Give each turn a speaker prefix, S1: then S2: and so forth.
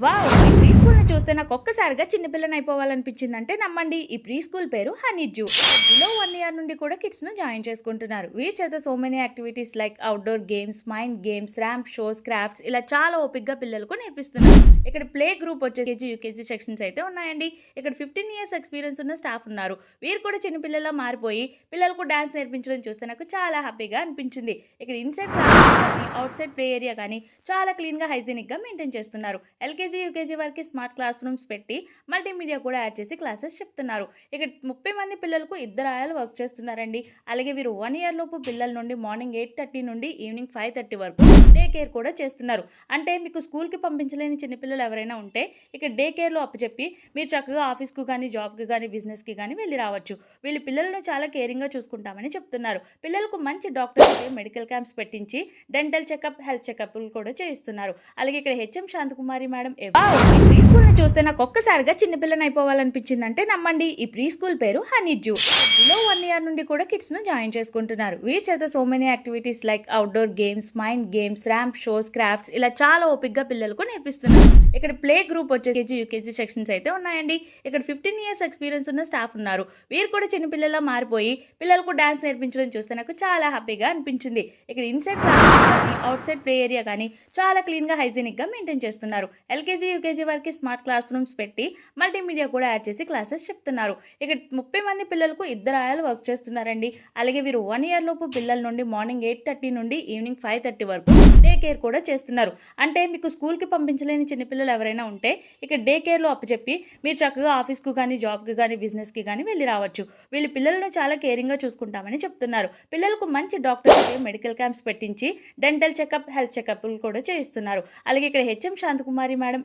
S1: Wow! ఈ pre స్కూల్‌ని చూస్తే నాకొక్కసారిగా చిన్న పిల్లనయిపోవాలనిపించిందంటే నమ్మండి. ఈ ప్రీ స్కూల్ పేరు హనీ డ్యూ. బిలో 1 ఇయర్ నుండి కూడా కిడ్స్‌ను జాయిన్ చేసుకుంటున్నారు. వీరి చేత so many activities like outdoor games, mind games, ramp shows, crafts ఇలా చాలా ఓపికగా పిల్లలకు నేర్పిస్తున్నారు. ఇక్కడ ప్లే గ్రూప్ వచ్చేసి కేజీ, యూకేజీ సెక్షన్స్ అయితే ఉన్నాయండి. ఇక్కడ 15 ఇయర్స్ ఎక్స్‌పీరియన్స్ ఉన్న స్టాఫ్ ఉన్నారు. వీరు కూడా చిన్న పిల్లల్లా మారిపోయి పిల్లలకు డాన్స్ నేర్పించడం చూస్తే నాకు చాలా హ్యాపీగా అనిపించింది. ఇక్కడ ఇన్‌సైడ్ క్లాసెస్ కానీ, ఔట్‌సైడ్ ప్లే ఏరియా కానీ చాలా క్లీన్‌గా, హైజీనిక్‌గా మెయింటైన్ చేస్తున్నారు. ఎల్‌కేజీ, యూకేజీ వరకు స్మార్ట్ క్లాస్ రూమ్స్ పెట్టి మల్టీమీడియా కూడా యాడ్ చేసి క్లాసెస్ చెప్తున్నారు. ఇక్కడ 30 మంది పిల్లలకు ఇద్దరు ఆయాలు వర్క్ చేస్తున్నారండి. అలాగే వీరు 1 ఇయర్ లోపు పిల్లల నుండి మార్నింగ్ 8:30 నుండి ఈవినింగ్ 5:30 వరకు డే కేర్ కూడా చేస్తున్నారు. అంటే మీకు స్కూల్‌కి పంపించలేని చిన్నపిల్లలు ఎవరైనా ఉంటే ఇక్కడ డే కేర్‌లో అప్పచెప్పి మీరు చక్కగా ఆఫీస్‌కు కానీ, జాబ్‌కి కానీ, బిజినెస్‌కి కానీ వెళ్ళి రావచ్చు. వీళ్ళు పిల్లలను చాలా కేరింగ్‌గా చూసుకుంటామని చెప్తున్నారు. పిల్లలకు మంచి డాక్టర్స్ మెడికల్ క్యాంప్స్ పెట్టించి డెంటల్ చెకప్, హెల్త్ చెకప్‌లు కూడా చేయిస్తున్నారు. అలాగే ఇక్కడ హెచ్ఎం శాంతకుమారి మేడం వావ్! ఈ ప్రీ స్కూల్‌ని చూస్తే నాకొక్కసారిగా చిన్న పిల్లనయిపోవాలనిపించిందంటే నమ్మండి. ఈ ప్రీ స్కూల్ పేరు హనీ డ్యూ. బిలో 1 ఇయర్ నుండి కూడా కిడ్స్‌ను జాయిన్ చేసుకుంటున్నారు. వీరి చేత so many activities like outdoor games, mind games, ramp shows, crafts ఇలా చాలా ఓపికగా పిల్లలకు నేర్పిస్తున్నారు. ఇక్కడ ప్లే గ్రూప్ వచ్చేసి కేజీ, యూకేజీ సెక్షన్స్ అయితే ఉన్నాయండి. ఇక్కడ 15 ఇయర్స్ ఎక్స్‌పీరియన్స్ ఉన్న స్టాఫ్ ఉన్నారు. వీరు కూడా చిన్న పిల్లల్లా మారిపోయి పిల్లలకు డాన్స్ నేర్పించడం చూస్తే నాకు చాలా హ్యాపీగా అనిపించింది. ఇక్కడ ఇన్‌సైడ్ క్లాసెస్ కానీ, ఔట్‌సైడ్ ప్లే ఏరియా కానీ చాలా క్లీన్‌గా, హైజీనిక్‌గా మెయింటైన్ చేస్తున్నారు. ఎల్‌కేజీ, యూకేజీ వరకు స్మార్ట్ క్లాస్ రూమ్స్ పెట్టి మల్టీమీడియా కూడా యాడ్ చేసి క్లాసెస్ చెప్తున్నారు. ఇక్కడ 30 మంది పిల్లలకు ఇద్దరు ఆయాలు వర్క్ చేస్తున్నారండి. అలాగే వీరు 1 ఇయర్ లోపు పిల్లల నుండి మార్నింగ్ 8:30 నుండి ఈవినింగ్ 5:30 వరకు డే కేర్ కూడా చేస్తున్నారు. అంటే మీకు స్కూల్‌కి పంపించలేని చిన్నపిల్లలు ఎవరైనా ఉంటే ఇక్కడ డే కేర్‌లో అప్పచెప్పి మీరు చక్కగా ఆఫీస్‌కు కానీ, జాబ్‌కి కానీ, బిజినెస్‌కి కానీ వెళ్ళి రావచ్చు. వీళ్ళు పిల్లలను చాలా కేరింగ్‌గా చూసుకుంటామని చెప్తున్నారు. పిల్లలకు మంచి డాక్టర్స్ మెడికల్ క్యాంప్స్ పెట్టించి డెంటల్ చెకప్, హెల్త్ చెకప్‌లు కూడా చేయిస్తున్నారు. అలాగే ఇక్కడ హెచ్ఎం శాంతకుమారి మేడం